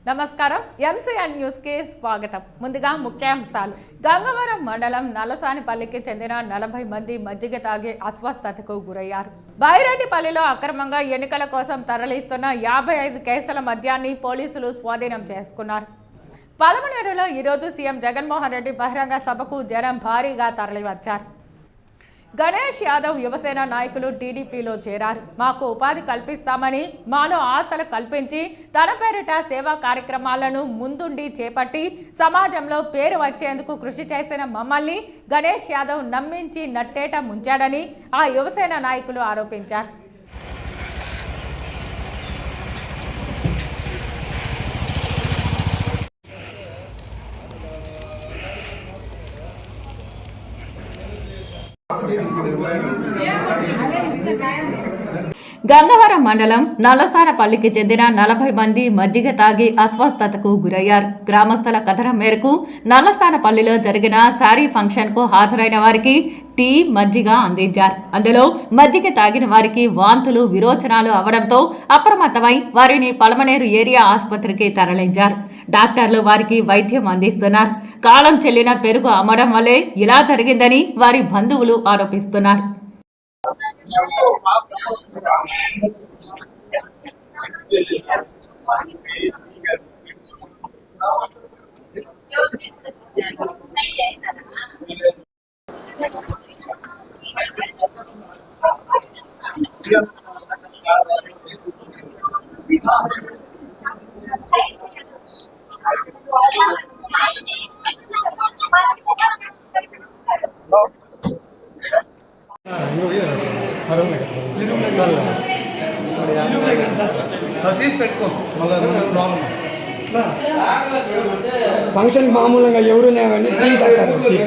నమస్కారం MCN news కి స్వాగతం. ముందుగా ముఖ్యాంశాలు. గంగవరం మండలం నలసానిపల్లికి చెందిన 40 మంది మజ్జిగ తాగి అస్వస్థతకు గురయ్యారు. బైరెడ్డిపల్లిలో అక్రమంగా ఎన్నికల కోసం తరలిస్తున్న 55 కేసుల మద్యాన్ని పోలీసులు స్వాధీనం చేసుకున్నారు. పలమనేరులో ఈరోజు సీఎం జగన్మోహన్ రెడ్డి బహిరంగ సభకు జనం భారీగా తరలివచ్చారు. గణేష్ యాదవ్ యువసేన నాయకులు టీడీపీలో చేరారు. మాకు ఉపాధి కల్పిస్తామని మాలో ఆశలు కల్పించి తన పేరిట సేవా కార్యక్రమాలను ముందుండి చేపట్టి సమాజంలో పేరు వచ్చేందుకు కృషి చేసిన మమ్మల్ని గణేష్ యాదవ్ నమ్మించి నట్టేట ముంచాడని ఆ యువసేన నాయకులు ఆరోపించారు. గంగవరం మండలం నల్లసానపల్లికి చెందిన 40 మంది మజ్జిగ తాగి అస్వస్థతకు గురయ్యారు. గ్రామస్తుల కథనం మేరకు నల్లసానపల్లిలో జరిగిన శారీ ఫంక్షన్ కు హాజరైన వారికి టీ మజ్జిగ అందించారు. అందులో మజ్జిగ తాగిన వారికి వాంతులు విరోచనాలు అవడంతో అప్రమత్తమై వారిని పలమనేరు ఏరియా ఆసుపత్రికి తరలించారు. డాక్టర్లు వారికి వైద్యం అందిస్తున్నారు. కాలం చెల్లిన పెరుగు అమ్మడం వల్లే ఇలా జరిగిందని వారి బంధువులు ఆరోపిస్తున్నారు. తీసి పెట్టుకో మళ్ళీ ప్రాబ్లం. ఫంక్షన్ మామూలుగా ఎవరున్నా కానీ టీ తాగుతారు వచ్చి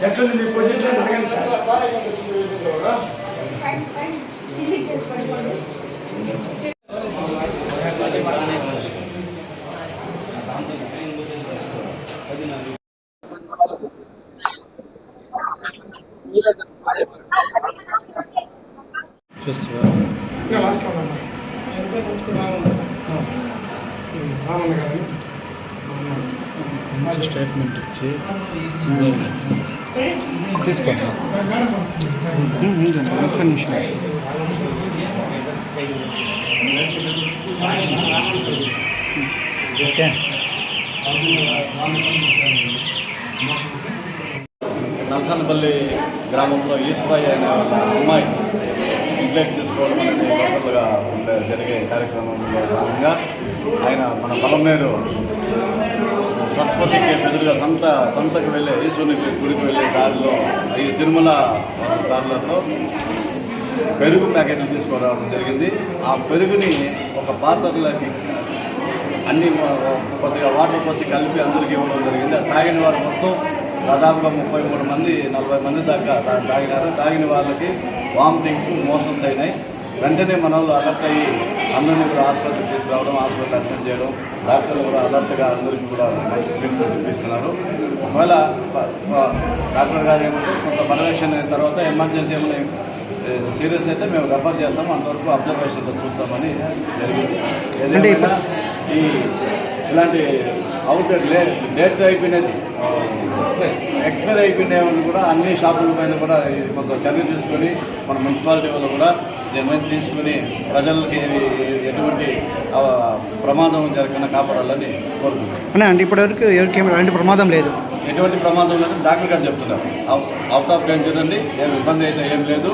ఎట్లుంది మీ పొజిషన్ అడగండి సార్. స్టేట్మెంట్ ఇచ్చి తీసుకుంటాం. ఒక్క నిమిషం. ఓకే. నల్సానపల్లి గ్రామంలో ఈశ్వరయ్య అనే అమ్మాయి ఇంట్లోకి తీసుకోవడం అనేది లోకల్గా జరిగే కార్యక్రమంలో భాగంగా ఆయన మన పలమనేరు సరస్వతికి ఎదురుగా సంతకు వెళ్ళే ఈశ్వరుని గుడికి వెళ్ళే దారిలో ఈ తిరుమల దారులతో పెరుగు ప్యాకెట్లు తీసుకురావడం జరిగింది. ఆ పెరుగుని ఒక పార్సల్లోకి అన్ని కొద్దిగా వాటర్ పోసి కలిపి అందరికీ ఇవ్వడం జరిగింది. అది తాగిన వారు మొత్తం దాదాపుగా 33 మంది 40 మంది దాకా తాగినారు. తాగిన వాళ్ళకి వామిటింగ్స్ మోషన్స్ అయినాయి. వెంటనే మన వాళ్ళు అలర్ట్ అయ్యి అందరినీ కూడా ఆసుపత్రికి తీసుకురావడం, హాస్పిటల్ అడ్మిట్ చేయడం, డాక్టర్లు కూడా అలర్ట్గా అందరికీ కూడా ట్రీట్మెంట్ ఇప్పిస్తున్నారు. ఒకవేళ డాక్టర్ గారు ఏమంటే కొంత పర్యవేక్షణ అయిన తర్వాత ఎమర్జెన్సీ ఏమైనా సీరియస్ అయితే మేము రెఫర్ చేస్తాము, అంతవరకు అబ్జర్వేషన్తో చూస్తామని జరిగింది. ఏదైనా ఇలాంటి డేట్ అయిపోయినది ఎక్స్పైర్ అయిపోయిన కూడా అన్ని షాపుల పైన కూడా కొంత చర్య తీసుకొని మన మున్సిపాలిటీ వాళ్ళు కూడా తీసుకుని ప్రజలకి ఎటువంటి ప్రమాదం జరగకుండా కాపాడాలని కోరుకుంటున్నాం. అంటే ఇప్పటివరకు ఎవరికి ఎలాంటి ప్రమాదం లేదు, ఎటువంటి ప్రమాదం లేదని డాక్టర్ గారు చెప్తున్నారు. అవుట్ ఆఫ్ డేంజర్ అండి, ఏం ఇబ్బంది అయితే ఏం లేదు.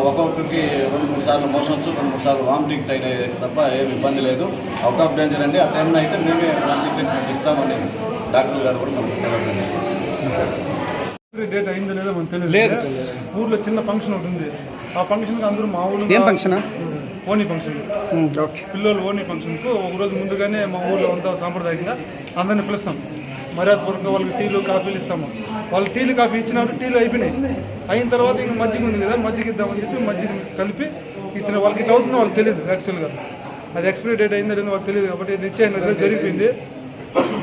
ఒక్కొక్కరికి 2-3 సార్లు మోషన్స్, 2-3 సార్లు వామిటింగ్స్ అయినాయి తప్ప ఏమి ఇబ్బంది లేదు. అవుట్ ఆఫ్ డేంజర్ అండి. ఆ టైంలో అయితే మేమే మంచి ట్రీట్మెంట్ ఇస్తామని డాక్టర్ గారు కూడా మనకు తెలియదు. డేట్ అయిందో లేదో మనకు తెలియదు. ఊర్లో చిన్న ఫంక్షన్ ఒకటి ఉంది. ఆ ఫంక్షన్కి అందరూ మా ఊళ్ళో ఓనీ ఫంక్షన్, పిల్లలు ఓనీ ఫంక్షన్కు ఒకరోజు ముందుగానే మా ఊళ్ళో అంతా సాంప్రదాయంగా అందరినీ పిలుస్తాం. మర్యాదపూర్వకంగా వాళ్ళకి టీలు కాఫీలు ఇస్తాము. వాళ్ళు టీలు కాఫీ ఇచ్చినప్పుడు టీలు అయిపోయినాయి. అయిన తర్వాత ఇంకా మజ్జిగ ఉంది కదా, మజ్జిగ ఇద్దామని చెప్పి మజ్జిగ కలిపి ఇచ్చిన. వాళ్ళకి ఇట్లా అవుతుందో వాళ్ళకి తెలియదు, యాక్చువల్గా అది ఎక్స్పైరీ డేట్ అయిందో లేదో వాళ్ళకి తెలియదు. కాబట్టి ఇది ఇచ్చేది జరిగిపోయింది.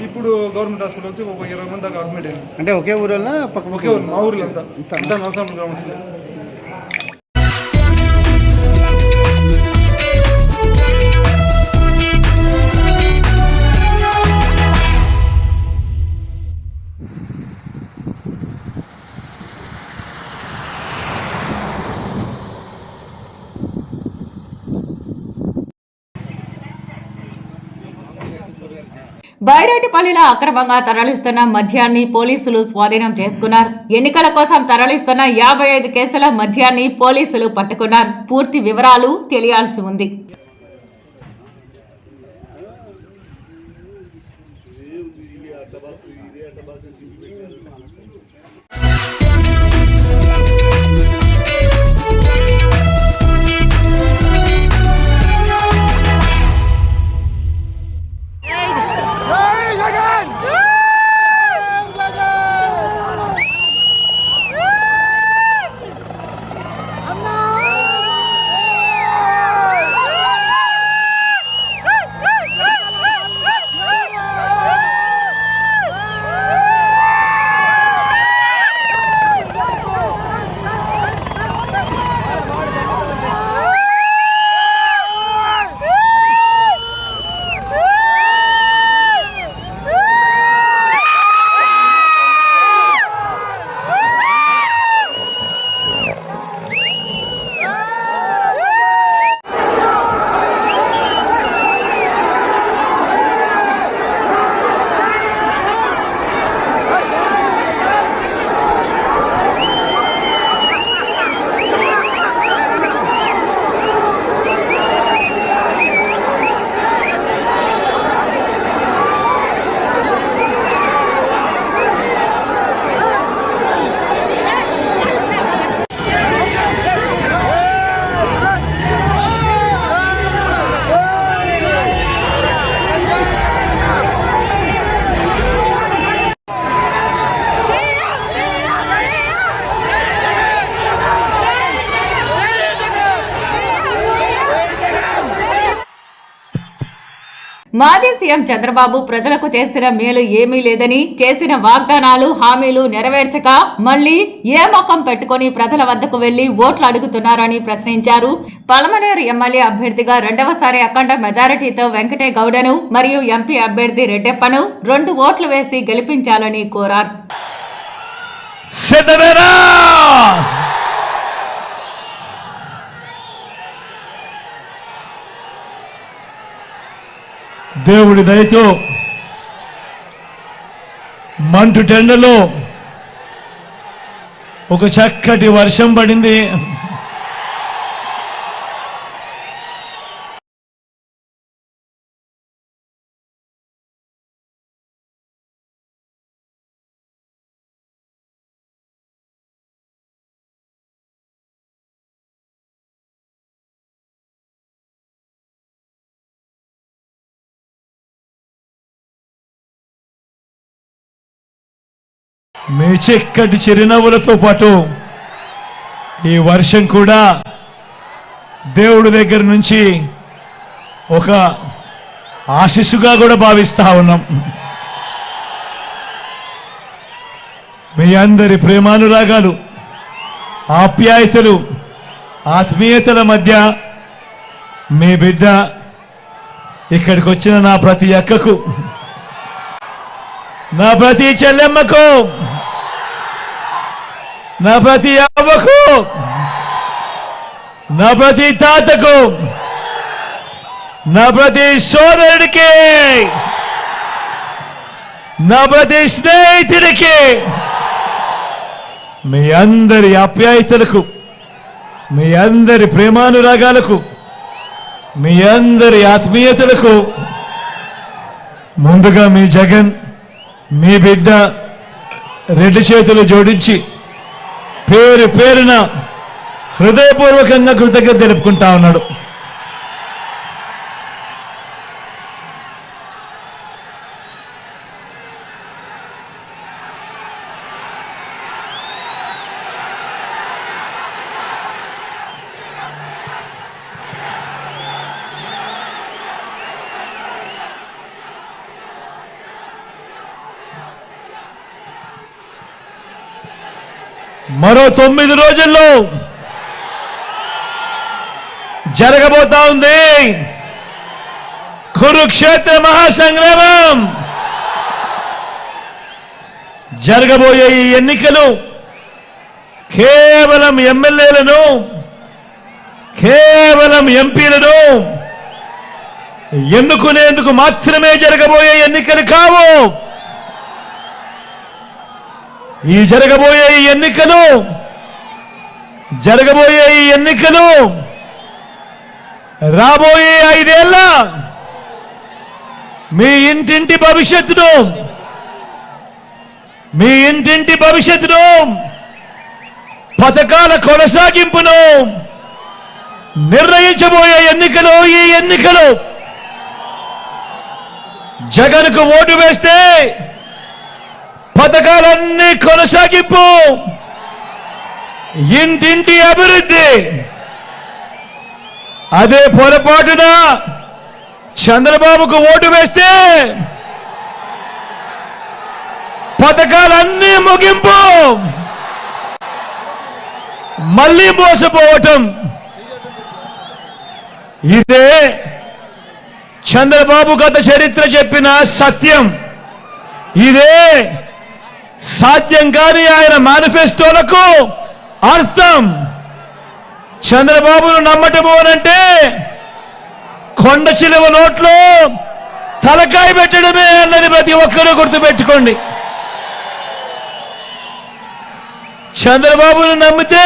ఇప్పుడు గవర్నమెంట్ హాస్పిటల్ వచ్చి ఒక 20 మంది దాకా అడ్మిట్ అయింది. అంటే ఒకే ఊరిలో ఒకే ఊరు, మా ఊర్లో అంతా నలసామ గ్రామస్తులు. బైరెడ్డిపల్లిలో అక్రమంగా తరలిస్తున్న మద్యాన్ని పోలీసులు స్వాధీనం చేసుకున్నారు. ఎన్నికల కోసం తరలిస్తున్న 55 కేసుల మద్యాన్ని పోలీసులు పట్టుకున్నారు. పూర్తి వివరాలు తెలియాల్సి ఉంది. మాజీ సీఎం చంద్రబాబు ప్రజలకు చేసిన మేలు ఏమీ లేదని, చేసిన వాగ్దానాలు హామీలు నెరవేర్చక మళ్లీ ఏ ముఖం పెట్టుకుని ప్రజల వద్దకు వెళ్లి ఓట్లు అడుగుతున్నారని ప్రశ్నించారు. పలమనేరు ఎమ్మెల్యే అభ్యర్థిగా రెండవసారి అఖండ మెజారిటీతో వెంకటే గౌడను మరియు ఎంపీ అభ్యర్థి రెడ్డెప్పను 2 ఓట్లు వేసి గెలిపించాలని కోరారు. దేవుడి దయతో మంటు టెండలో ఒక చక్కటి వర్షం పడింది. మీ చిక్కటి చిరునవ్వులతో పాటు ఈ వర్షం కూడా దేవుడి దగ్గర నుంచి ఒక ఆశీస్సుగా కూడా భావిస్తా ఉన్నాం. మీ అందరి ప్రేమానురాగాలు, ఆప్యాయతలు, ఆత్మీయతల మధ్య మీ బిడ్డ ఇక్కడికి వచ్చిన నా ప్రతి అక్కకు, నా ప్రతి చెల్లెమ్మకు, నా ప్రతి అవ్వకు, నా ప్రతి తాతకు, నా ప్రతి సోదరుడికి, నా ప్రతి స్నేహితుడికి, మీ అందరి ఆప్యాయతలకు, మీ అందరి ప్రేమానురాగాలకు, మీ అందరి ఆత్మీయతలకు ముందుగా మీ జగన్, మీ బిడ్డ రెడ్డి చేతులు జోడించి పేరు పేరున హృదయపూర్వకంగా కృతజ్ఞత తెలుపుకుంటా ఉన్నాడు. మరో 9 రోజుల్లో జరగబోతా ఉంది కురుక్షేత్ర మహాసంగ్రామం. జరగబోయే ఈ ఎన్నికలు కేవలం ఎమ్మెల్యేలను, కేవలం ఎంపీలను ఎన్నుకునేందుకు మాత్రమే జరగబోయే ఎన్నికలు కావు. ఈ జరగబోయే ఈ ఎన్నికలు రాబోయే 5 ఏళ్ల మీ ఇంటింటి భవిష్యత్తును, పథకాల కొనసాగింపును నిర్ణయించబోయే ఎన్నికలు. ఈ ఎన్నికలు జగన్కు ఓటు వేస్తే పథకాలన్నీ కొనసాగింపు, ఇంటింటి అభివృద్ధి. అదే పొరపాటున చంద్రబాబుకు ఓటు వేస్తే పథకాలన్నీ ముగింపు, మళ్ళీ మోసపోవటం. ఇదే చంద్రబాబు గత చరిత్ర చెప్పిన సత్యం. ఇదే సాధ్యం కాని ఆయన మేనిఫెస్టోలకు అర్థం. చంద్రబాబును నమ్మటము అనంటే కొండ చిలువ నోట్లో తలకాయ పెట్టడమే అన్నది ప్రతి ఒక్కరూ గుర్తుపెట్టుకోండి. చంద్రబాబును నమ్మితే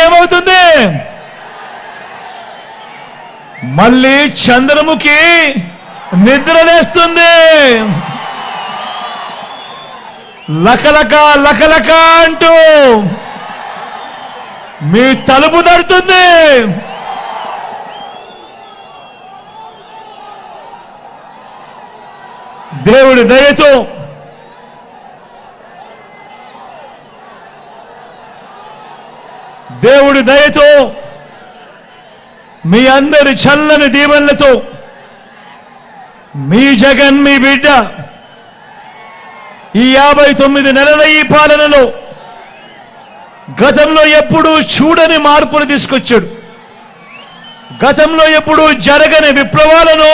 ఏమవుతుంది? మళ్ళీ చంద్రముఖి నిద్రలేస్తుంది, లకలక లకలక అంటూ మీ తలుపు తడుతుంది. దేవుడి దయతో మీ అందరి చల్లని దీవెనలతో మీ జగన్, మీ బిడ్డ ఈ 59 నెలల ఈ పాలనలో గతంలో ఎప్పుడూ చూడని మార్పులు తీసుకొచ్చాడు. గతంలో ఎప్పుడూ జరగని విప్లవాలను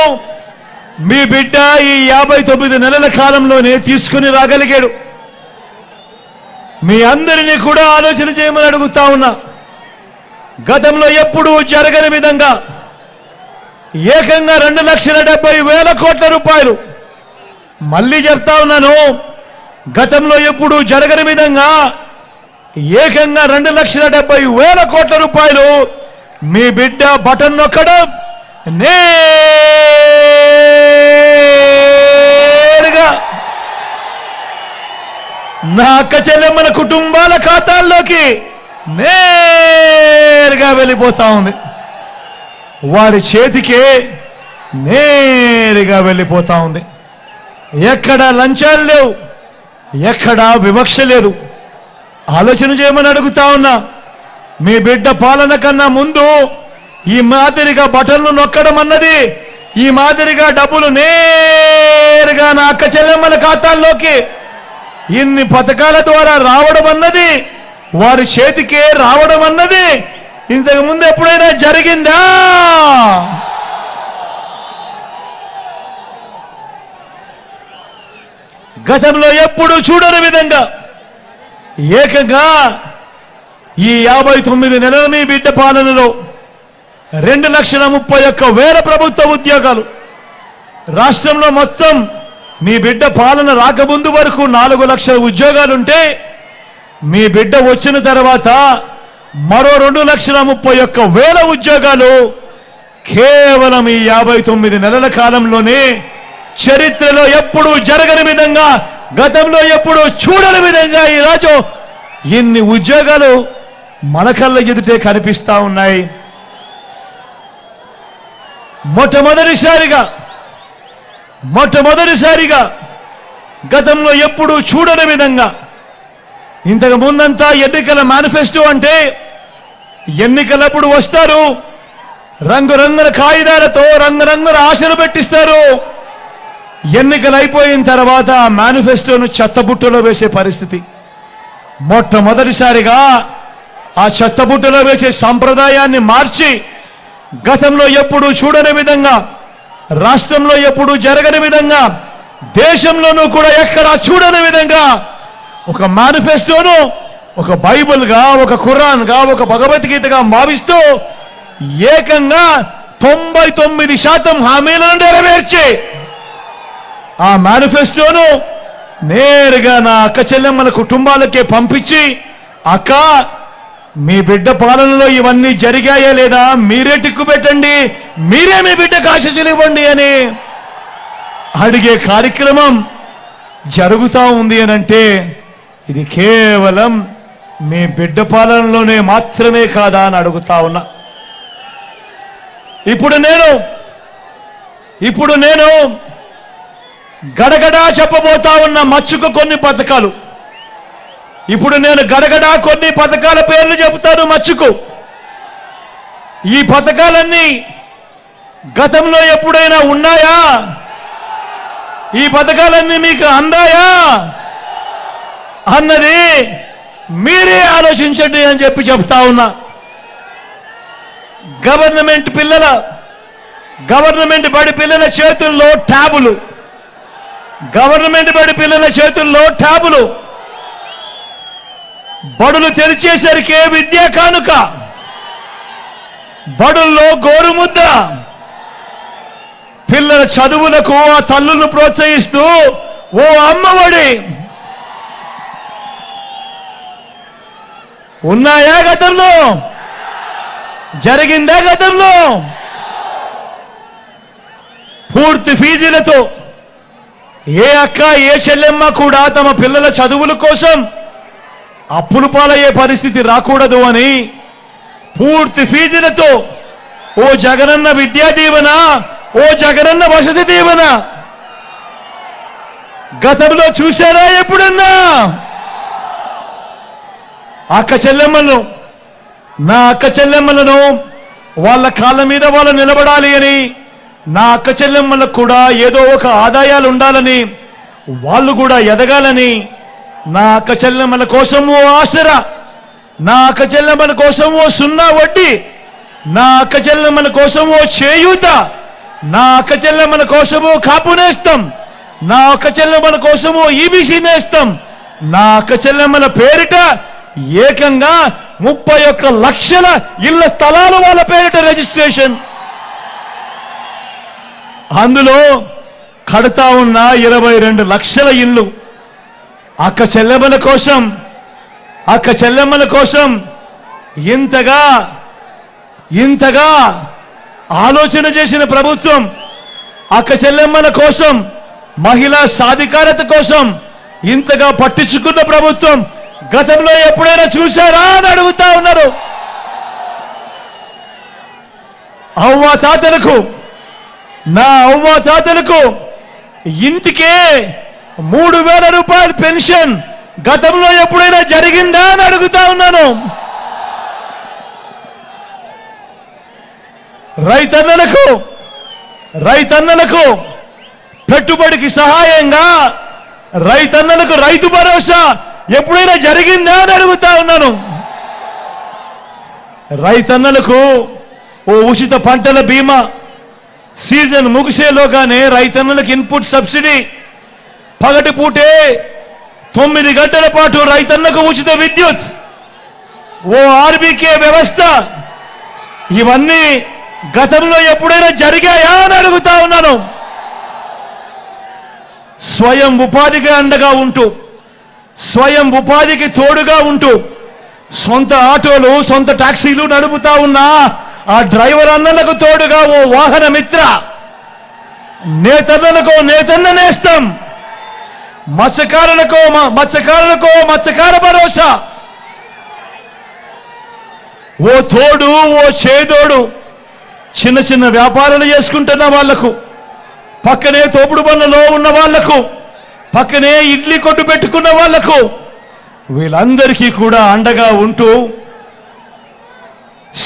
మీ బిడ్డ ఈ 59 నెలల కాలంలోనే తీసుకుని రాగలిగాడు. మీ అందరినీ కూడా ఆలోచన చేయమని అడుగుతా ఉన్నా. గతంలో ఎప్పుడూ జరగని విధంగా ఏకంగా 2,70,000 కోట్ల రూపాయలు, మళ్ళీ చెప్తా ఉన్నాను, గతంలో ఎప్పుడూ జరగని విధంగా ఏకంగా 2,70,000 కోట్ల రూపాయలు మీ బిడ్డ బటన్ నొక్కడం, నేరుగా నా అక్క చెల్లెమ్మల కుటుంబాల ఖాతాల్లోకి నేరుగా వెళ్ళిపోతా ఉంది. వారి చేతికే నేరుగా వెళ్ళిపోతా ఉంది. ఎక్కడా లంచాలు లేవు, ఎక్కడా వివక్ష లేదు. ఆలోచన చేయమని అడుగుతా ఉన్నా. మీ బిడ్డ పాలన కన్నా ముందు ఈ మాదిరిగా బటన్లు నొక్కడం అన్నది, ఈ మాదిరిగా డబ్బులు నేరుగా నా అక్క చెల్లెమ్మల ఖాతాల్లోకి ఇన్ని పథకాల ద్వారా రావడం అన్నది, వారి చేతికే రావడం అన్నది ఇంతకు ముందు ఎప్పుడైనా జరిగిందా? గతంలో ఎప్పుడు చూడని విధంగా ఏకంగా ఈ 59 నెలల మీ బిడ్డ పాలనలో 2,31,000 ప్రభుత్వ ఉద్యోగాలు. రాష్ట్రంలో మొత్తం మీ బిడ్డ పాలన రాకముందు వరకు 4 లక్షల ఉద్యోగాలుంటే మీ బిడ్డ వచ్చిన తర్వాత మరో 2,31,000 ఉద్యోగాలు కేవలం ఈ 59 నెలల కాలంలోనే చరిత్రలో ఎప్పుడూ జరగని విధంగా, గతంలో ఎప్పుడూ చూడని విధంగా ఈరోజు ఇన్ని ఉద్యోగాలు మన కళ్ళ ఎదుటే కనిపిస్తా ఉన్నాయి. మొట్టమొదటిసారిగా గతంలో ఎప్పుడూ చూడని విధంగా, ఇంతకు ముందంతా ఎన్నికల మేనిఫెస్టో అంటే ఎన్నికలప్పుడు వస్తారు, రంగురంగుల కాగితాలతో రంగురంగుల ఆశలు పెట్టిస్తారు. ఎన్నికలు అయిపోయిన తర్వాత ఆ మేనిఫెస్టోను చెత్తబుట్టలో వేసే పరిస్థితి. మొట్టమొదటిసారిగా ఆ చెత్తబుట్టలో వేసే సంప్రదాయాన్ని మార్చి గతంలో ఎప్పుడూ చూడని విధంగా, రాష్ట్రంలో ఎప్పుడూ జరగని విధంగా, దేశంలోనూ కూడా ఎక్కడా చూడని విధంగా ఒక మేనిఫెస్టోను ఒక బైబిల్గా, ఒక ఖురాన్గా, ఒక భగవద్గీతగా భావిస్తూ ఏకంగా 99% హామీలను నెరవేర్చి ఆ మేనిఫెస్టోను నేరుగా నా అక్క చెల్లెమ్మల కుటుంబాలకే పంపించి, అక్క మీ బిడ్డ పాలనలో ఇవన్నీ జరిగాయా లేదా మీరే టిక్కు పెట్టండి, మీరే మీ బిడ్డకు ఆశీస్సులు ఇవ్వండి అని అడిగే కార్యక్రమం జరుగుతూ ఉంది అనంటే ఇది కేవలం మీ బిడ్డ పాలనలోనే మాత్రమే కాదా అని అడుగుతా ఉన్నా. ఇప్పుడు నేను గడగడా చెప్పబోతా ఉన్న మచ్చుకు కొన్ని పథకాలు. ఇప్పుడు నేను గడగడా కొన్ని పథకాల పేర్లు చెబుతాను మచ్చుకు. ఈ పథకాలన్నీ గతంలో ఎప్పుడైనా ఉన్నాయా? ఈ పథకాలన్నీ మీకు అందాయా అన్నది మీరే ఆలోచించండి అని చెప్తా ఉన్నా. గవర్నమెంట్ బడి పిల్లల చేతుల్లో ట్యాబులు, గవర్నమెంట్ బడి పిల్లల చేతుల్లో ట్యాబులు, బడులు తెరిచేసరికే విద్యా కానుక, బడుల్లో గోరుముద్ద, పిల్లల చదువులకు ఆ తల్లులను ప్రోత్సహిస్తూ ఓ అమ్మఒడి. ఉన్నాయా గతంలో? జరిగిందా గతంలో? పూర్తి ఫీజులతో ఏ అక్క ఏ చెల్లెమ్మ కూడా తమ పిల్లల చదువుల కోసం అప్పులు పాలయ్యే పరిస్థితి రాకూడదు అని పూర్తి ఫీజులతో ఓ జగనన్న విద్యా దీవెన, ఓ జగనన్న వసతి దీవెన గతంలో చూశారా ఎప్పుడన్నా? అక్క చెల్లెమ్మలను, నా అక్క చెల్లెమ్మలను వాళ్ళ కాళ్ళ మీద వాళ్ళు నిలబడాలి అని, నా అక్క చెల్లెమ్మలకు కూడా ఏదో ఒక ఆదాయాలు ఉండాలని, వాళ్ళు కూడా ఎదగాలని, నా అక్క చెల్లెమ్మల కోసం ఓ ఆసరా, నా అక్క చెల్లెమ్మల కోసం ఓ సున్నా వడ్డీ, నా అక్క చెల్లెమ్మల కోసం ఓ చేయూత, నా అక్క చెల్లెమ్మల కోసమో కాపు నేస్తం, నా అక్క చెల్లెమ్మల కోసమో ఈబీసీ నేస్తం, నా అక్క చెల్లెమ్మల పేరిట ఏకంగా 31 లక్షల ఇళ్ల స్థలాలు వాళ్ళ పేరిట రిజిస్ట్రేషన్. అందులో కడతా ఉన్న 22 లక్షల ఇళ్ళు అక్క చెల్లెమ్మల కోసం ఇంతగా ఆలోచన చేసిన ప్రభుత్వం, అక్క చెల్లెమ్మల కోసం, మహిళా సాధికారత కోసం ఇంతగా పట్టించుకున్న ప్రభుత్వం గతంలో ఎప్పుడైనా చూశారా అని అడుగుతా ఉన్నారు. నా అవ్వ తాతలకు ఇంటికే 3,000 రూపాయల పెన్షన్ గతంలో ఎప్పుడైనా జరిగిందా అని అడుగుతా ఉన్నాను. రైతన్నలకు పెట్టుబడికి సహాయంగా రైతన్నలకు రైతు భరోసా ఎప్పుడైనా జరిగిందా అని అడుగుతా ఉన్నాను. రైతన్నలకు ఓ ఉచిత పంటల బీమా, సీజన్ ముగిసేలోగానే రైతన్నలకు ఇన్పుట్ సబ్సిడీ, పగటిపూటే 9 గంటల పాటు రైతన్నకు ఉచిత విద్యుత్, ఓ ఆర్బీకే వ్యవస్థ, ఇవన్నీ గతంలో ఎప్పుడైనా జరిగాయా అని అడుగుతా ఉన్నాను. స్వయం ఉపాధికి అండగా ఉంటూ, స్వయం ఉపాధికి తోడుగా ఉంటూ సొంత ఆటోలు, సొంత టాక్సీలు నడుపుతా ఉన్న ఆ డ్రైవర్ అన్నలకు తోడుగా ఓ వాహన మిత్ర, నేతన్నలకు నేతన్న నేస్తం, మత్స్యకారులకు మత్స్యకార భరోసా, ఓ తోడు, ఓ చేదోడు, చిన్న చిన్న వ్యాపారాలు చేసుకుంటున్న వాళ్లకు, పక్కనే తోపుడు బండ్లలో ఉన్న వాళ్లకు, పక్కనే ఇడ్లీ కొట్టు పెట్టుకున్న వాళ్లకు, వీళ్ళందరికీ కూడా అండగా ఉంటూ,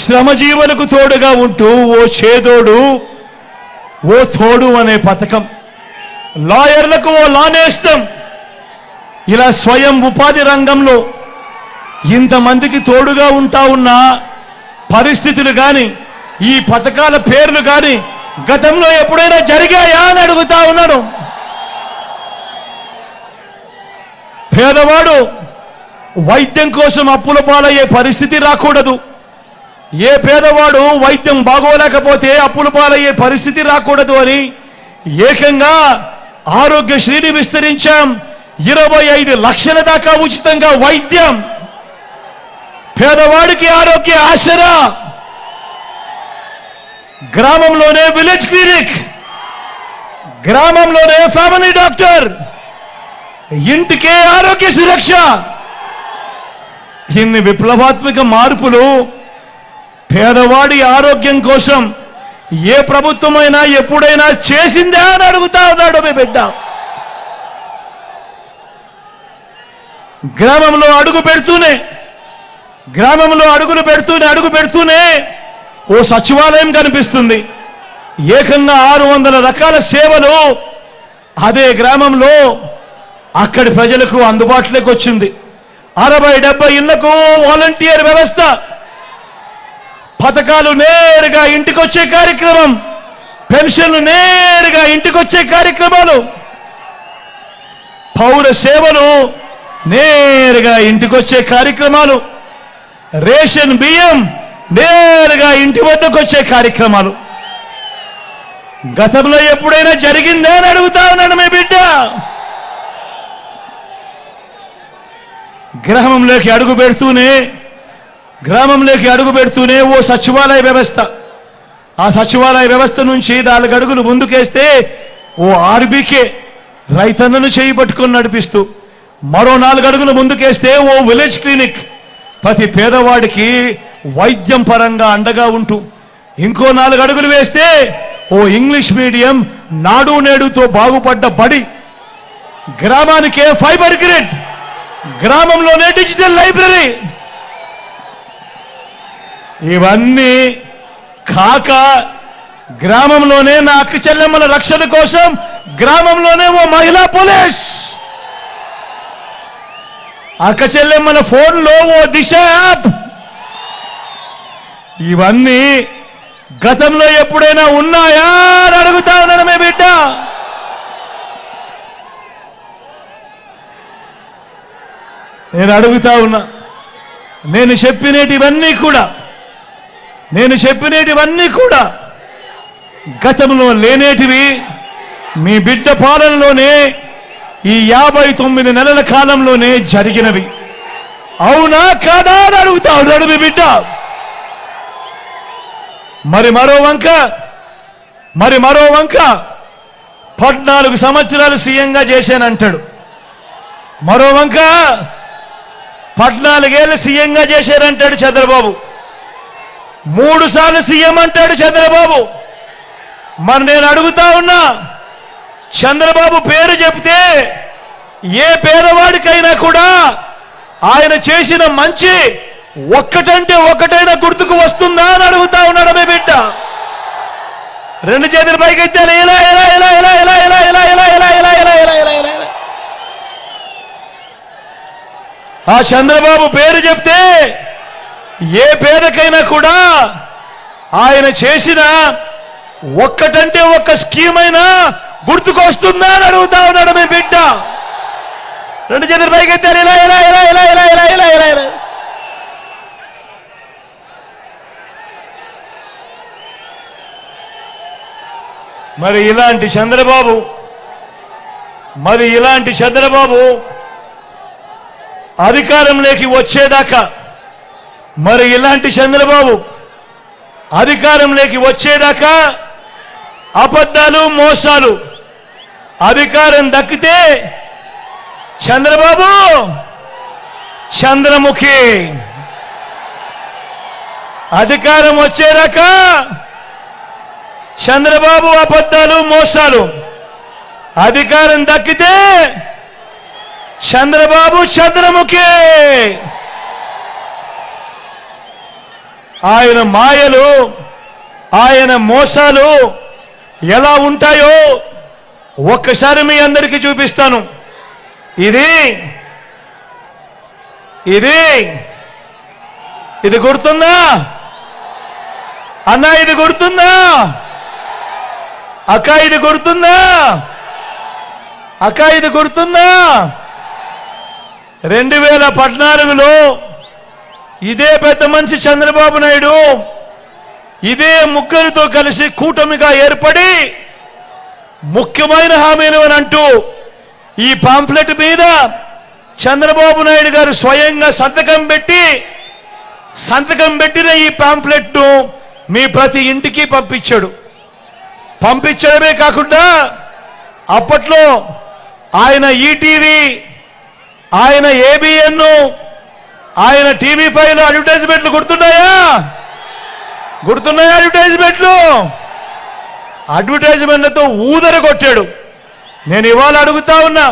శ్రమజీవులకు తోడుగా ఉంటూ ఓ చేదోడు, ఓ తోడు అనే పథకం లాయర్లకు ఓ లానేస్తం, ఇలా స్వయం ఉపాధి రంగంలో ఇంతమందికి తోడుగా ఉంటా ఉన్న పరిస్థితులు కానీ ఈ పథకాల పేర్లు కానీ గతంలో ఎప్పుడైనా జరిగాయా అని అడుగుతా ఉన్నాను. పేదవాడు వైద్యం కోసం అప్పుల పాలయ్యే పరిస్థితి రాకూడదు. ఏ పేదవాడు వైద్యం బాగోలేకపోతే అప్పుల పాలయ్యే పరిస్థితి రాకూడదు అని ఏకంగా ఆరోగ్యశ్రీని విస్తరించాం. 25 లక్షల దాకా ఉచితంగా వైద్యం, పేదవాడికి ఆరోగ్య ఆసరా, గ్రామంలోనే విలేజ్ క్లినిక్, గ్రామంలోనే ఫ్యామిలీ డాక్టర్, ఇంటికే ఆరోగ్య సురక్ష. ఇన్ని విప్లవాత్మక మార్పులు పేదవాడి ఆరోగ్యం కోసం ఏ ప్రభుత్వమైనా ఎప్పుడైనా చేసిందా అని అడుగుతా ఉన్నాడు మీ బిడ్డ. గ్రామంలో అడుగు పెడుతూనే ఓ సచివాలయం కనిపిస్తుంది. ఏకంగా 600 రకాల సేవలు అదే గ్రామంలో అక్కడి ప్రజలకు అందుబాటులోకి వచ్చింది. 60-70 ఇళ్లకు వాలంటీర్ వ్యవస్థ, పథకాలు నేరుగా ఇంటికొచ్చే కార్యక్రమం, పెన్షన్లు నేరుగా ఇంటికొచ్చే కార్యక్రమాలు, పౌర సేవలు నేరుగా ఇంటికొచ్చే కార్యక్రమాలు, రేషన్ బియ్యం నేరుగా ఇంటి వద్దకు వచ్చే కార్యక్రమాలు గతంలో ఎప్పుడైనా జరిగిందా అని అడుగుతా ఉన్నాను మీ బిడ్డ. గ్రామంలోకి అడుగు పెడుతూనే ఓ సచివాలయ వ్యవస్థ, ఆ సచివాలయ వ్యవస్థ నుంచి 4 అడుగులు ముందుకేస్తే ఓ ఆర్బీకే రైతన్నను చేయి పట్టుకొని నడిపిస్తూ, మరో 4 అడుగులు ముందుకేస్తే ఓ విలేజ్ క్లినిక్ ప్రతి పేదవాడికి వైద్యం పరంగా అండగా ఉంటూ, ఇంకో 4 అడుగులు వేస్తే ఓ ఇంగ్లీష్ మీడియం నాడు నేడుతో బాగుపడ్డ బడి, గ్రామానికే ఫైబర్ గ్రిడ్, గ్రామంలోనే డిజిటల్ లైబ్రరీ. ఇవన్నీ కాక గ్రామంలోనే నా అక్క చెల్లెమ్మల రక్షణ కోసం గ్రామంలోనే ఓ మహిళా పోలీస్, అక్క చెల్లెమ్మల ఫోన్లో ఓ దిశ యాప్. ఇవన్నీ గతంలో ఎప్పుడైనా ఉన్నాయా అని అడుగుతా ఉన్నాను మీ బిడ్డ. నేను అడుగుతా ఉన్నా, నేను చెప్పినటివన్నీ కూడా గతంలో లేనేటివి మీ బిడ్డ పాలనలోనే ఈ 59 నెలల కాలంలోనే జరిగినవి. అవునా కాదా అని అడుగుతా ఉన్నాడు మీ బిడ్డ. మరి మరో వంక 14 సంవత్సరాలు సీఎంగా చేశానంటాడు. మరో వంక 14 ఏళ్ళు సీఎంగా చేశారంటాడు చంద్రబాబు. 3 సార్లు సీఎం అంటాడు చంద్రబాబు. మరి నేను అడుగుతా ఉన్నా, చంద్రబాబు పేరు చెప్తే ఏ పేదవాడికైనా కూడా ఆయన చేసిన మంచి ఒక్కటంటే ఒక్కటైనా గుర్తుకు వస్తుందా అని అడుగుతా ఉన్నాడు మీ బిడ్డ. 2 చేతుల పైకి ఎత్తాను. ఇలా ఆ చంద్రబాబు పేరు చెప్తే ఏ పేదకైనా కూడా ఆయన చేసిన ఒక్కటంటే ఒక్క స్కీమ్ అయినా గుర్తుకు వస్తుందా అని అడుగుతా ఉన్నాడు మీ బిడ్డ. 2 చేతుల పైకి ఎత్తాను. ఇలా మరి ఇలాంటి చంద్రబాబు అధికారంలోకి వచ్చేదాకా, అబద్ధాలు మోసాలు, అధికారం దక్కితే చంద్రబాబు చంద్రముఖి, అధికారం వచ్చేదాకా చంద్రబాబు అబద్ధాలు మోసాలు, అధికారం దక్కితే చంద్రబాబు చంద్రముఖి. ఆయన మాయలు, ఆయన మోసాలు ఎలా ఉంటాయో ఒక్కసారి మీ అందరికీ చూపిస్తాను. ఇది ఇది ఇది గుర్తుందా అన్నా? ఇది గుర్తుందా అక్క? ఇది గుర్తుందా అక్క? ఇది గుర్తుందా? 2014లో ఇదే పెద్ద మనిషి చంద్రబాబు నాయుడు ఇదే ముగ్గురితో కలిసి కూటమిగా ఏర్పడి ముఖ్యమైన హామీలు అని అంటూ ఈ పాంప్లెట్ మీద చంద్రబాబు నాయుడు గారు స్వయంగా సంతకం పెట్టిన ఈ పాంప్లెట్ను మీ ప్రతి ఇంటికి పంపించడమే కాకుండా అప్పట్లో ఆయన ఈటీవీ, ఆయన ఏబిఎన్, ఆయన టీవీ5లో అడ్వర్టైజ్మెంట్లు గుర్తున్నాయా అడ్వర్టైజ్మెంట్లతో ఊదర కొట్టాడు. నేను ఇవాళ అడుగుతా ఉన్నా,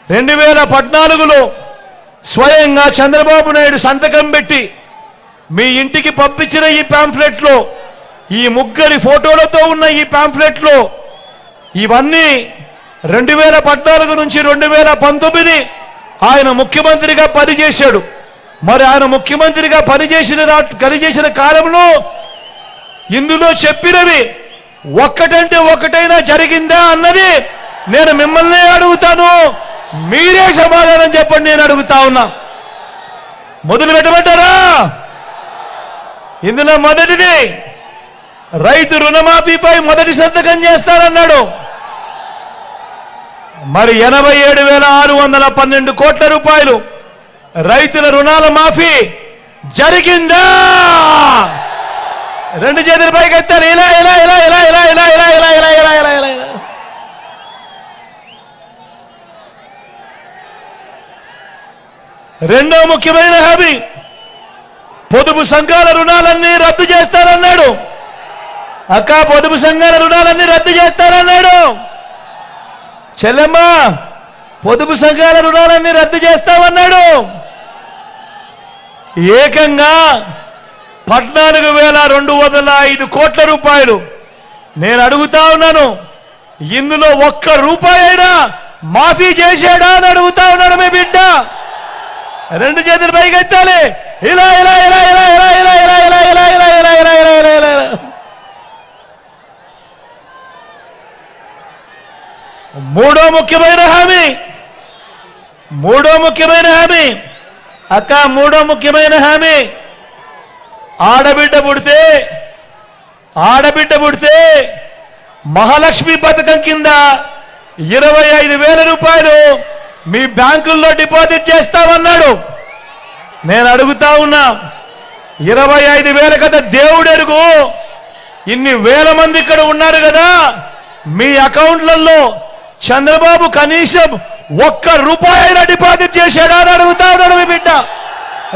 2014లో స్వయంగా చంద్రబాబు నాయుడు సంతకం పెట్టి మీ ఇంటికి పంపించిన ఈ పాంఫ్లెట్లో, ఈ ముగ్గురి ఫోటోలతో ఉన్న ఈ పాంఫ్లెట్లో ఇవన్నీ 2014 నుంచి 2019 ఆయన ముఖ్యమంత్రిగా పనిచేశాడు. మరి ఆయన ముఖ్యమంత్రిగా పనిచేసిన కాలంలో ఇందులో చెప్పినవి ఒక్కటంటే ఒకటైనా జరిగిందా అన్నది నేను మిమ్మల్ని అడుగుతాను. మీరే సమాధానం చెప్పండి. నేను అడుగుతా ఉన్నా. మొదలు పెట్టమంటారా? ఇందులో మొదటిది రైతు రుణమాఫీపై మొదటి సంతకం చేస్తారన్నాడు. మరి 87,612 కోట్ల రూపాయలు రైతుల రుణాల మాఫీ జరిగిందా? రెండు చేతుల పైకి ఎత్తారు. ఇలా ఇలా ఇలా ఇలా ఇలా ఇలా ఇలా ఇలా ఇలా ఇలా ఇలా ఇలా ఇలా. రెండో ముఖ్యమైన హామీ, పొదుపు సంఘాల రుణాలన్నీ రద్దు చేస్తారన్నాడు. అక్క, పొదుపు సంఘాల రుణాలన్నీ రద్దు చేస్తారన్నాడు. చెల్లెమ్మ, పొదుపు సంఘాల రుణాలన్నీ రద్దు చేస్తామన్నాడు. ఏకంగా 14,205 కోట్ల రూపాయలు. నేను అడుగుతా ఉన్నాను, ఇందులో ఒక్క రూపాయి అయినా మాఫీ చేశాడా అని అడుగుతా ఉన్నాడు మీ బిడ్డ. రెండు చేతులు పైకి ఎత్తాలి. ఇలా ఇలా ఇలా ఇలా ఇలా ఇలా ఇలా ఇలా ఇలా ఇలా ఇలా ఇలా ఇలా ఇలా ఇలా ఇలా. మూడో ముఖ్యమైన హామీ అక్క, మూడో ముఖ్యమైన హామీ, ఆడబిడ్డ పుడితే మహాలక్ష్మి పథకం కింద 25,000 రూపాయలు మీ బ్యాంకుల్లో డిపాజిట్ చేస్తామన్నాడు. నేను అడుగుతా ఉన్నా, 25,000 కదా దేవుడెరుగు, ఇన్ని వేల మంది ఇక్కడ ఉన్నారు కదా, మీ అకౌంట్లలో చంద్రబాబు కనీసం ఒక్క రూపాయి అయినా డిపాజిట్ చేశాడా అని అడుగుతా ఉన్నాడు మీ బిడ్డ.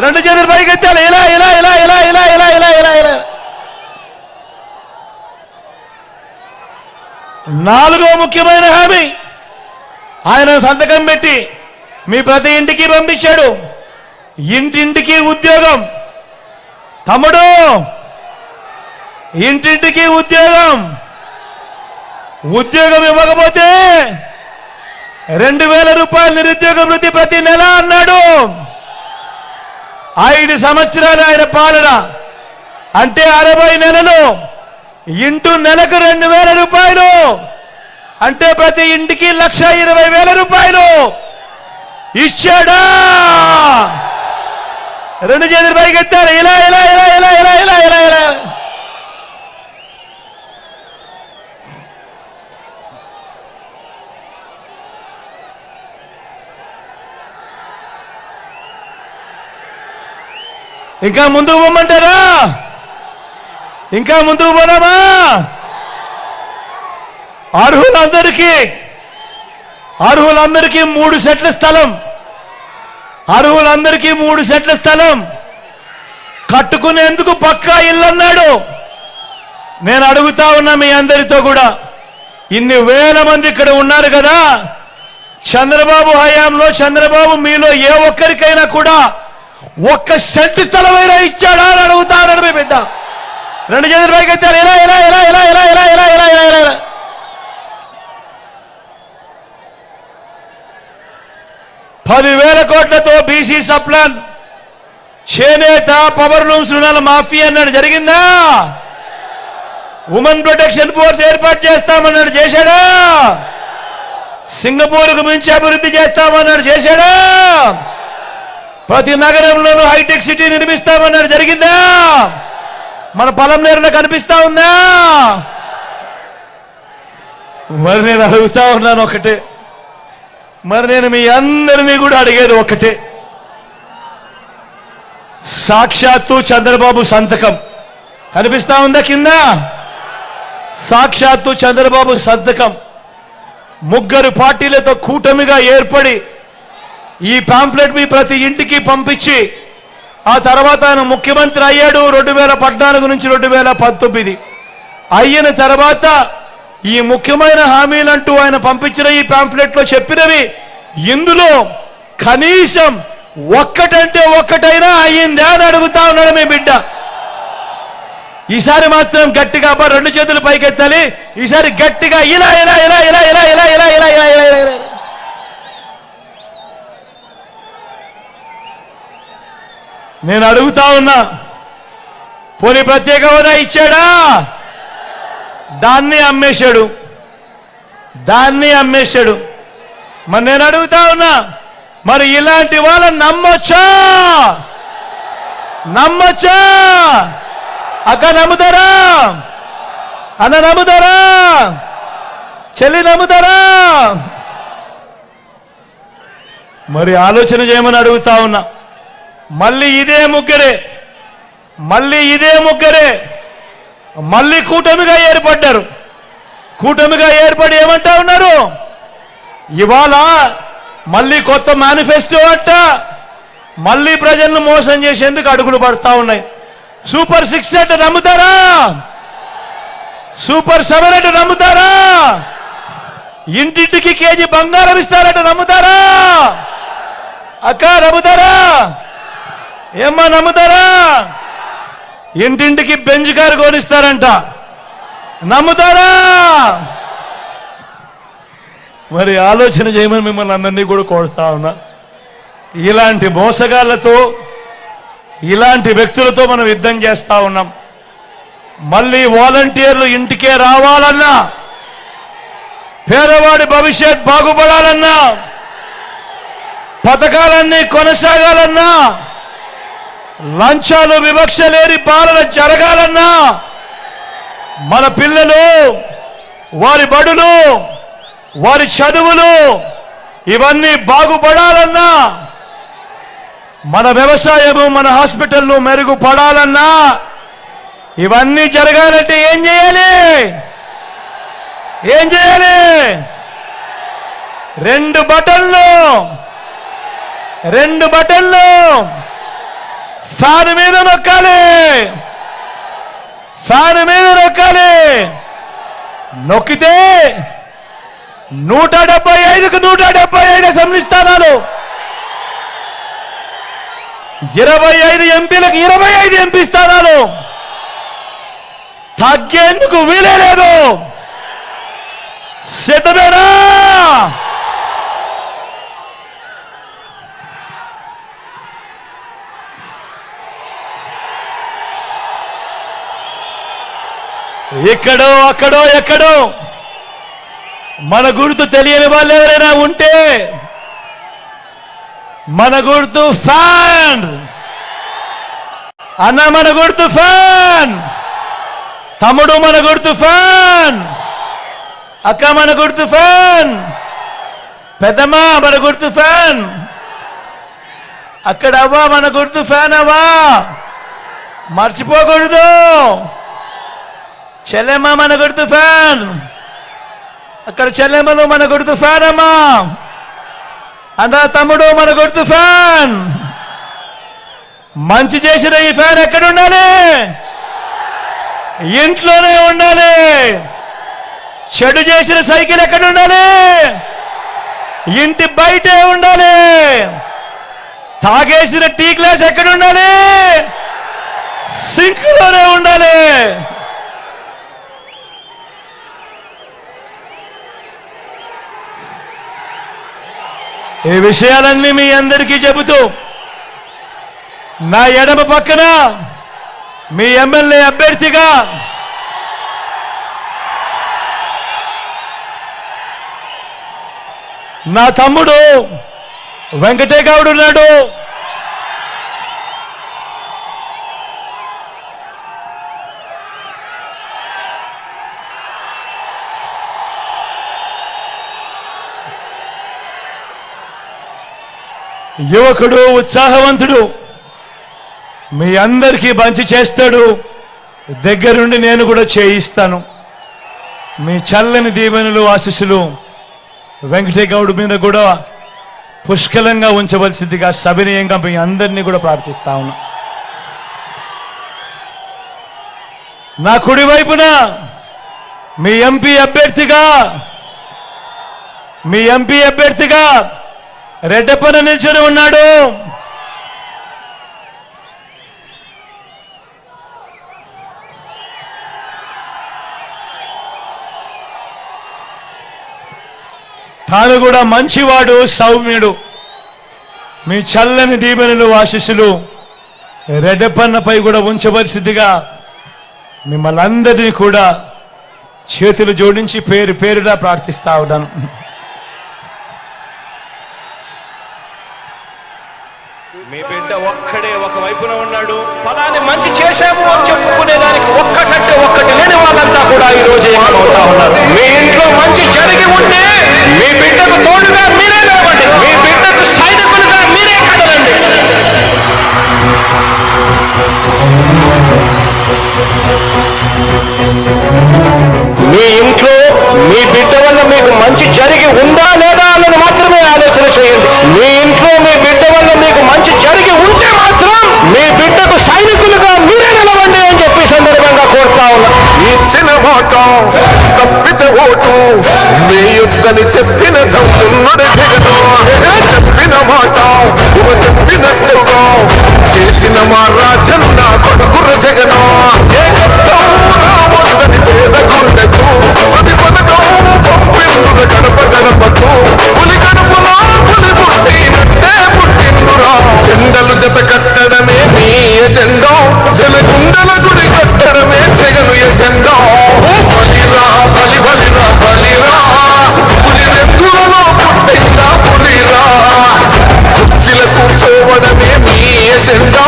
రెండు చేతులు పైకి ఎత్తాలి. ఇలా ఇలా ఇలా ఇలా ఇలా ఇలా ఇలా ఇలా ఇలా. నాలుగో ముఖ్యమైన హామీ, ఆయన సంతకం పెట్టి మీ ప్రతి ఇంటికి పంపించాడు. ఇంటింటికి ఉద్యోగం. తమ్ముడు, ఇంటింటికి ఉద్యోగం ఇవ్వకపోతే 2,000 రూపాయలు నిరుద్యోగ వృత్తి ప్రతి నెల అన్నాడు. 5 సంవత్సరాలు ఆయన పాలన అంటే 60 నెలలు ఇంటూ నెలకు 2,000 రూపాయలు అంటే ప్రతి ఇంటికి 1,20,000 రూపాయలు ఇచ్చాడా? రెండు చేతులు పైకి ఎత్తారు. ఇలా ఇలా ఇలా ఇలా ఇలా ఇలా ఇలా ఇలా. ఇంకా ముందుకు పోమంటారా? ఇంకా ముందుకు పోదామా? అర్హులందరికీ 3 సెట్ల స్థలం, అర్హులందరికీ 3 సెట్ల స్థలం కట్టుకునేందుకు పక్కా ఇల్లు అన్నాడు. నేను అడుగుతా ఉన్నా మీ అందరితో కూడా, ఇన్ని వేల మంది ఇక్కడ ఉన్నారు కదా, చంద్రబాబు హయాంలో చంద్రబాబు మీలో ఏ ఒక్కరికైనా కూడా 1 సెంటు స్థలమైనా ఇచ్చాడా అని అడుగుతా ఉన్నాడు మీ బిడ్డ. రెండు చేతులు పైకి ఎత్తారు. ఇలా ఇలా ఇలా ఇలా ఇలా ఇలా ఇలా ఇలా ఇలా ఇలా. 10,000 కోట్లతో బీసీ సప్లాన్, చేనేత, పవర్ లూమ్స్ రుణాల మాఫీ అన్నాడు, జరిగిందా? ఉమెన్ ప్రొటెక్షన్ ఫోర్స్ ఏర్పాటు చేస్తామన్నాడు, చేశాడా? సింగపూర్కు మించి అభివృద్ధి చేస్తామన్నాడు, చేశాడా? ప్రతి నగరంలోనూ హైటెక్ సిటీ నిర్మిస్తామన్నాడు, జరిగిందా? మన పొలంనేరులో కనిపిస్తా ఉందా? మరి నేను అడుగుతా ఉన్నాను ఒకటే, మరి నేను మీ అందరినీ కూడా అడిగేది ఒకటే, సాక్షాత్తు చంద్రబాబు సంతకం కనిపిస్తా ఉందా కింద? సాక్షాత్తు చంద్రబాబు సంతకం 3 పార్టీలతో కూటమిగా ఏర్పడి ఈ పాంప్లెట్ మీ ప్రతి ఇంటికి పంపించి ఆ తర్వాత ఆయన ముఖ్యమంత్రి అయ్యాడు 2014 నుంచి 2019. అయిన తర్వాత ఈ ముఖ్యమైన హామీలంటూ ఆయన పంపించిన ఈ పాంప్లెట్లో చెప్పినవి ఇందులో కనీసం ఒక్కటంటే ఒక్కటైనా అయ్యిందా అని అడుగుతా ఉన్నాడు మీ బిడ్డ. ఈసారి మాత్రం గట్టిగా 2 చేతులు పైకెత్తాలి. ఈసారి గట్టిగా ఇలా ఇలా ఇలా ఇలా ఇలా ఇలా ఇలా ఇలా ఇలా ఇలా ఇలా. నేను అడుగుతా ఉన్నా, పోనీ ప్రత్యేక హోదా ఇచ్చాడా? దాన్ని అమ్మేశాడు. మరి నేను అడుగుతా ఉన్నా, మరి ఇలాంటి వాళ్ళని నమ్మొచ్చా? అక్క నమ్ముతారా? అన్న నమ్ముతారా? చెల్లి నమ్ముతారా? మరి ఆలోచన చేయమని అడుగుతా ఉన్నా. మళ్ళీ ఇదే ముగ్గురే మళ్ళీ కూటమిగా ఏర్పడ్డారు. కూటమిగా ఏర్పడి ఏమంటా ఉన్నారు? ఇవాళ మళ్ళీ కొత్త మేనిఫెస్టో అంట, మళ్ళీ ప్రజలను మోసం చేసేందుకు అడుగులు పడతా ఉన్నాయి. సూపర్ 6 అంటే నమ్ముతారా? సూపర్ 7 అంటే నమ్ముతారా? ఇంటింటికి కేజీ బంగారం ఇస్తారంటే నమ్ముతారా? అక్క నమ్ముతారా? ఏమ్మా నమ్ముతారా? ఇంటింటికి బెంజ్ కారు కొనిస్తారంట, నమ్ముతారా? మరి ఆలోచన చేయమని మిమ్మల్ని అందరినీ కూడా కోరుతా ఉన్నా. ఇలాంటి మోసగాళ్లతో, ఇలాంటి వ్యక్తులతో మనం యుద్ధం చేస్తా ఉన్నాం. మళ్ళీ వాలంటీర్లు ఇంటికే రావాలన్నా, పేదవాడి భవిష్యత్ బాగుపడాలన్నా, పథకాలన్నీ కొనసాగాలన్నా, లంచాలు వివక్ష లేని పాలన జరగాలన్నా, మన పిల్లలు, వారి బడులు, వారి చదువులు ఇవన్నీ బాగుపడాలన్నా, మన వ్యవసాయము, మన హాస్పిటల్లు మెరుగుపడాలన్నా, ఇవన్నీ జరగాలంటే ఏం చేయాలి? 2 బటన్లు ఫ్యాన్ మీద నొక్కాలి. నొక్కితే 175కు 175 అసెంబ్లీ స్థానాలు, 25 ఎంపీలకు 25 ఎంపీ స్థానాలు, తగ్గేందుకు వీలే లేదు. సిద్ధమేనా? ఇక్కడో అక్కడో ఎక్కడో మన గుర్తు తెలియని వాళ్ళు ఎవరైనా ఉంటే, మన గుర్తు ఫ్యాన్ అన్న, మన గుర్తు ఫ్యాన్ తమ్ముడు, మన గుర్తు ఫ్యాన్ అక్క, మన గుర్తు ఫ్యాన్ పెద్దమ్మ, మన గుర్తు ఫ్యాన్ అక్కడ అవ్వా, మన గుర్తు ఫ్యాన్ అవ్వా, మర్చిపోకూడదు. చెల్లెమ్మ మన గుర్తు ఫ్యాన్, అక్కడ చెల్లెమ్మలు మన గుర్తు ఫ్యాన్ అమ్మా, అన్న తమ్ముడు మన గుర్తు ఫ్యాన్. మంచి చేసిన ఈ ఫ్యాన్ ఎక్కడ ఉండాలి? ఇంట్లోనే ఉండాలి. చెడు చేసిన సైకిల్ ఎక్కడ ఉండాలి? ఇంటి బయటే ఉండాలి. తాగేసిన టీ గ్లాస్ ఎక్కడ ఉండాలి? సింక్లోనే ఉండాలి. ఈ విషయాలన్నీ మీ అందరికీ చెబుతూ నా ఎడమ పక్కన మీ ఎమ్మెల్యే అభ్యర్థిగా నా తమ్ముడు వెంకటేగౌడ్ ఉన్నాడు. యువకుడు, ఉత్సాహవంతుడు, మీ అందరికీ మంచి చేస్తాడు. దగ్గరుండి నేను కూడా చేయిస్తాను. మీ చల్లని దీవెనలు, ఆశీస్సులు వెంకటేగౌడ్ మీద కూడా పుష్కలంగా ఉంచవలసిందిగా సవినయంగా మీ అందరినీ కూడా ప్రార్థిస్తా ఉన్నా. నా కుడివైపున మీ ఎంపీ అభ్యర్థిగా రెడ్డప్పన నిల్చొని ఉన్నాడు. తాను కూడా మంచివాడు, సౌమ్యుడు. మీ చల్లని దీవెనలు, ఆశీస్సులు రెడ్డప్పన్నపై కూడా ఉంచవలసిందిగా మిమ్మల్ని అందరినీ కూడా చేతులు జోడించి పేరు పేరుగా ప్రార్థిస్తా ఉన్నాను. మీ బిడ్డ ఒక్కడే ఒక వైపున ఉన్నాడు. ఫలాన్ని మంచి చేశాము అని చెప్పుకునేదానికి ఒక్కటంటే ఒక్కటి లేని వాళ్ళంతా కూడా ఈ రోజు ఏమవుతా ఉన్నారు. మీ ఇంట్లో మంచి జరిగి ఉంటే మీ బిడ్డకు తోడుగా మీరే నిలవండి. మీ బిడ్డకు సైనికులుగా మీరే కదలండి. మీ ఇంట్లో మీ బిడ్డ వల్ల మీకు మంచి జరిగి ఉందా లేదా అన్నది మాత్రమే ఆలోచన చేయండి. మీ ఇంట్లో మీ బిడ్డ వల్ల మీకు మంచి జరిగి ఉంటే మాత్రం మీ బిడ్డకు సైనికులుగా మీరే నిలవండి అని చెప్పి సందర్భంగా కోరుతా ఉన్నా. ఇచ్చిన మాట తప్పిత ఓటు మీ యుద్ధని చెప్పిన దమ్మున్నది జగను. చెప్పిన మాట చెప్పినట్టుగా చేసిన మా రాజన్న కొడుకుర జగను. ఏ కష్టం రావద్దని పేద గుండెకు ప్రతి పథకం పంపిందుల గడప గడపకు. పులి గడపలో పులి పుట్టినట్టే పుట్టిందురా. జెండలు జత కట్టడమే మీ ఎజెండా. జలగుండల గుడి కట్టడమే జగను ఎజెండా. బలిరా బలి బలిరా బలిరా. పులి రెత్తులలో పుట్టిందా పులిరా. కుర్చీల కూర్చోవడమే మీ ఎజెండా.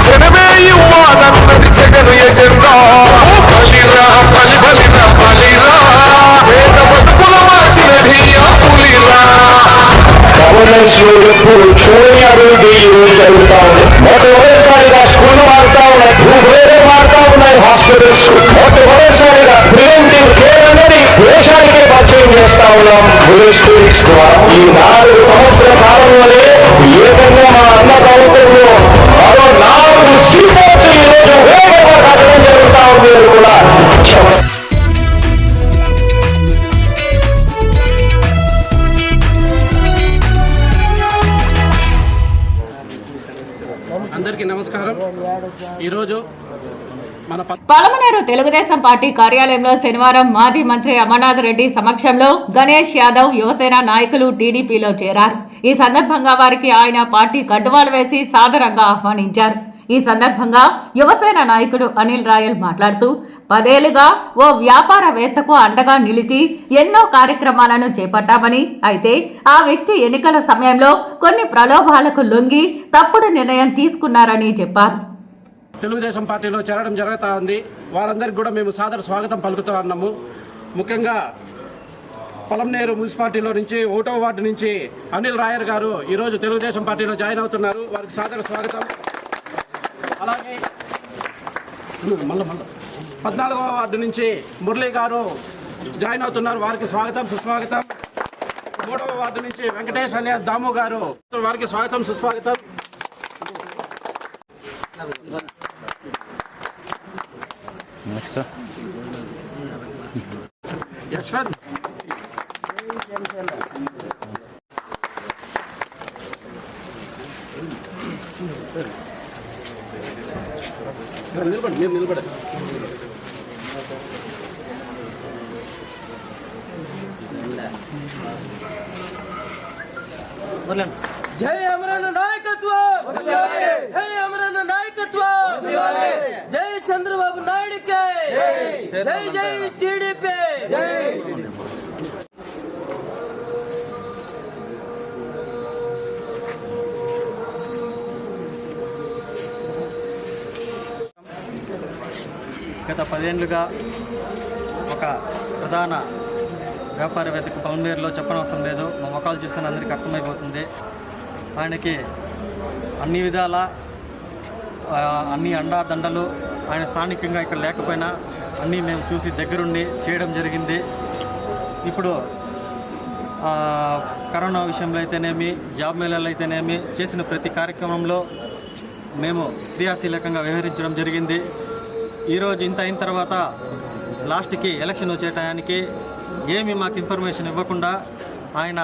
జనమే ఇవ్వాలన్నది జగను ఎజెండా. బలిరా బలి బలిరా బలిరా. పేద బతుకుల మార్చిన ధీయా పులిరా. గవర్నెన్స్ లో ఎప్పుడు చూడని అభివృద్ధి జరుగుతా ఉంది. మొట్టమొదటిసారిగా స్కూళ్ళు మారుతా ఉన్నాయి, భూభేదం మారుతా ఉన్నాయి, హాస్పిటల్స్. మొట్టమొదటిసారిగా ప్రివెంటివ్ కేర్ అనేది దేశానికే పరిచయం చేస్తా ఉన్నాం విలేజ్ క్లినిక్స్ ద్వారా. ఈ 4 సంవత్సరాల కాలంలోనే ఏకంగా మా అన్న ప్రభుత్వంలో మరో 4 సీపోర్ట్లు ఈరోజు వేగంగా కట్టడం జరుగుతా ఉంది అని కూడా అందరికీ నమస్కారం. ఈరోజు మన పలమనేరు తెలుగుదేశం పార్టీ కార్యాలయంలో శనివారం మాజీ మంత్రి అమర్నాథ్ రెడ్డి సమక్షంలో గణేష్ యాదవ్ యువసేన నాయకులు టీడీపీలో చేరారు. ఈ సందర్భంగా వారికి ఆయన పార్టీ కండువాలు వేసి సాదరంగా ఆహ్వానించారు. ఈ సందర్భంగా యువసేన నాయకుడు అనిల్ రాయల్ మాట్లాడుతూ 10 ఏళ్లుగా ఓ వ్యాపారవేత్తకు అండగా నిలిచి ఎన్నో కార్యక్రమాలను చేపట్టామని, అయితే ఆ వ్యక్తి ఎన్నికల సమయంలో కొన్ని ప్రలోభాలకు లొంగి తప్పుడు నిర్ణయం తీసుకున్నారని చెప్పారు. తెలుగుదేశం పార్టీలో చేరడం జరుగుతూ ఉంది. వారందరికీ కూడా మేము సాదర స్వాగతం పలుకుతూ ఉన్నాము. ముఖ్యంగా పలమనేరు మున్సిపాలిటీలో నుంచి 1వ వార్డు నుంచి అనిల్ రాయర్ గారు ఈరోజు తెలుగుదేశం పార్టీలో జాయిన్ అవుతున్నారు. వారికి సాదర స్వాగతం. అలాగే 14వ వార్డు నుంచి మురళీ గారు జాయిన్ అవుతున్నారు. వారికి స్వాగతం సుస్వాగతం. 3వ వార్డు నుంచి వెంకటేష్ అలియాస్ దాము గారు, వారికి స్వాగతం సుస్వాగతం. యశ్వంత్ నిలబడి మీరు నిలబడి జై అమరన్న నాయకత్వం, జై అమరన్న నాయకత్వం, జై చంద్రబాబు నాయుడుకే, జై జై టీడీపీ. గత 10 ఏళ్లుగా ఒక ప్రధాన వ్యాపారవేత్తకు పలమనేరులో చెప్పనవసరం లేదు, మా మొఖాలు చూస్తే అందరికీ అర్థమైపోతుంది. ఆయనకి అన్ని విధాల అన్ని అండాదండలు ఆయన స్థానికంగా ఇక్కడ లేకపోయినా అన్నీ మేము చూసి దగ్గరుండి చేయడం జరిగింది. ఇప్పుడు కరోనా విషయంలో అయితేనేమి, జాబ్ మేళాలు అయితేనేమి, చేసిన ప్రతి కార్యక్రమంలో మేము క్రియాశీలకంగా వ్యవహరించడం జరిగింది. ఈరోజు ఇంత అయిన తర్వాత లాస్ట్కి ఎలక్షన్ వచ్చే టయానికి ఏమి మాకు ఇన్ఫర్మేషన్ ఇవ్వకుండా ఆయన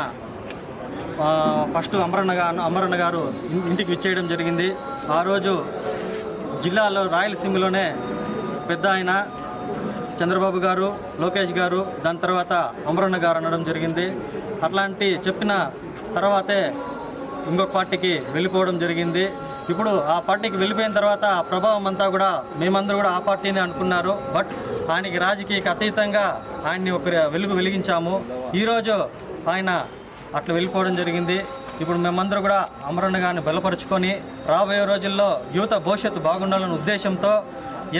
ఫస్ట్ అమరన్న గారు ఇంటికి విచ్చేయడం జరిగింది. ఆ రోజు జిల్లాలో రాయలసీమలోనే పెద్ద ఆయన చంద్రబాబు గారు, లోకేష్ గారు, దాని తర్వాత అమరన్న గారు అనడం జరిగింది. అట్లాంటి చెప్పిన తర్వాతే ఇంకొక పార్టీకి వెళ్ళిపోవడం జరిగింది. ఇప్పుడు ఆ పార్టీకి వెళ్ళిపోయిన తర్వాత ఆ ప్రభావం అంతా కూడా మేమందరూ కూడా ఆ పార్టీని అనుకున్నారు. బట్ ఆయనకి రాజకీయకి అతీతంగా ఆయన్ని ఒక వెలుగు వెలిగించాము. ఈరోజు ఆయన అట్లా వెళ్ళిపోవడం జరిగింది. ఇప్పుడు మేమందరూ కూడా అమరన్న గారిని బలపరుచుకొని రాబోయే రోజుల్లో యువత భవిష్యత్తు బాగుండాలనే ఉద్దేశంతో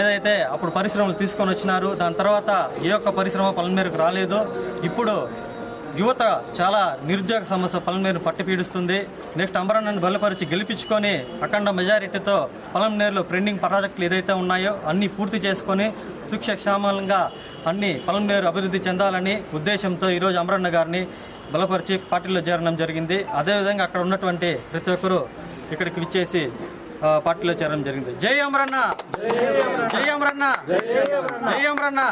ఏదైతే అప్పుడు పరిశ్రమలు తీసుకొని వచ్చినారు, దాని తర్వాత ఏ ఒక్క పరిశ్రమ పలమనేరుకు రాలేదు. ఇప్పుడు యువత చాలా నిరుద్యోగ సమస్య పలమనేరు పట్టి పీడిస్తుంది. నెక్స్ట్ అమరన్నను బలపరిచి గెలిపించుకొని అఖండ మెజారిటీతో పలమనేరులో పెండింగ్ ప్రాజెక్టులు ఏదైతే ఉన్నాయో అన్నీ పూర్తి చేసుకొని సుక్షేమంగా అన్ని పలమనేరు అభివృద్ధి చెందాలని ఉద్దేశంతో ఈరోజు అమరన్న గారిని బలపరిచి పార్టీలో చేరడం జరిగింది. అదేవిధంగా అక్కడ ఉన్నటువంటి ప్రతి ఒక్కరూ ఇక్కడికి విచ్చేసి పార్టీలో చేరడం జరిగింది. జై అమరన్న, జై అమరన్న, జై అమరన్న.